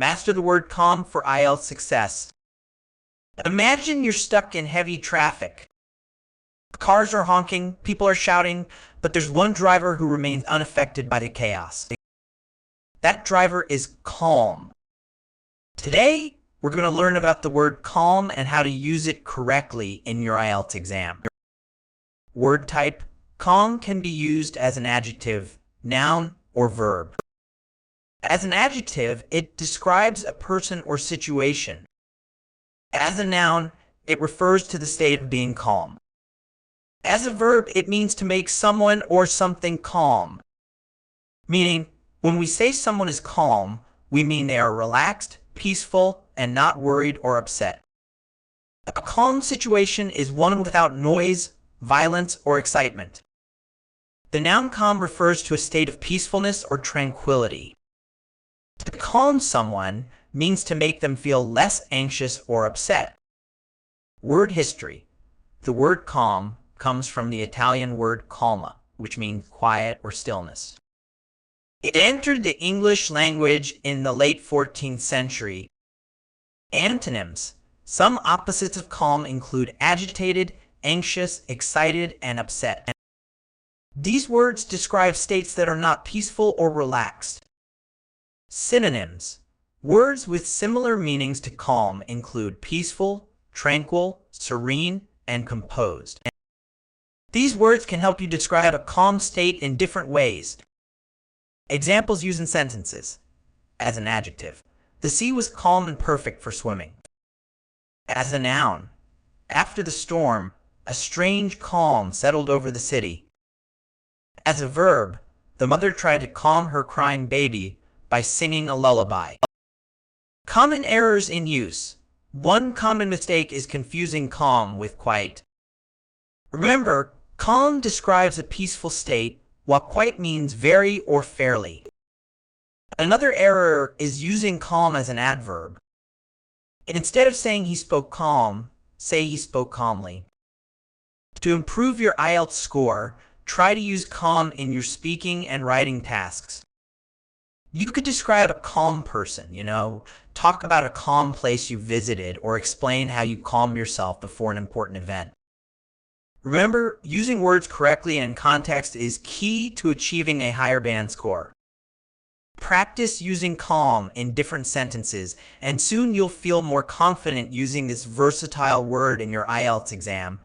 Master the word calm for IELTS success. Imagine you're stuck in heavy traffic. Cars are honking, people are shouting, but there's one driver who remains unaffected by the chaos. That driver is calm. Today, we're going to learn about the word calm and how to use it correctly in your IELTS exam. Word type: calm can be used as an adjective, noun, or verb. As an adjective, it describes a person or situation. As a noun, it refers to the state of being calm. As a verb, it means to make someone or something calm. Meaning, when we say someone is calm, we mean they are relaxed, peaceful, and not worried or upset. A calm situation is one without noise, violence, or excitement. The noun calm refers to a state of peacefulness or tranquility. To calm someone means to make them feel less anxious or upset. Word history: the word calm comes from the Italian word calma, which means quiet or stillness. It entered the English language in the late 14th century. Antonyms: some opposites of calm include agitated, anxious, excited, and upset. These words describe states that are not peaceful or relaxed. Synonyms: words with similar meanings to calm include peaceful, tranquil, serene, and composed. These words can help you describe a calm state in different ways. Examples used in sentences. As an adjective: the sea was calm and perfect for swimming. As a noun: after the storm, a strange calm settled over the city. As a verb: the mother tried to calm her crying baby by singing a lullaby. Common errors in use. One common mistake is confusing calm with quiet. Remember, calm describes a peaceful state, while quiet means very or fairly. Another error is using calm as an adverb. Instead of saying he spoke calm, say he spoke calmly. To improve your IELTS score, try to use calm in your speaking and writing tasks. You could describe a calm person, talk about a calm place you visited, or explain how you calm yourself before an important event. Remember, using words correctly in context is key to achieving a higher band score. Practice using calm in different sentences, and soon you'll feel more confident using this versatile word in your IELTS exam.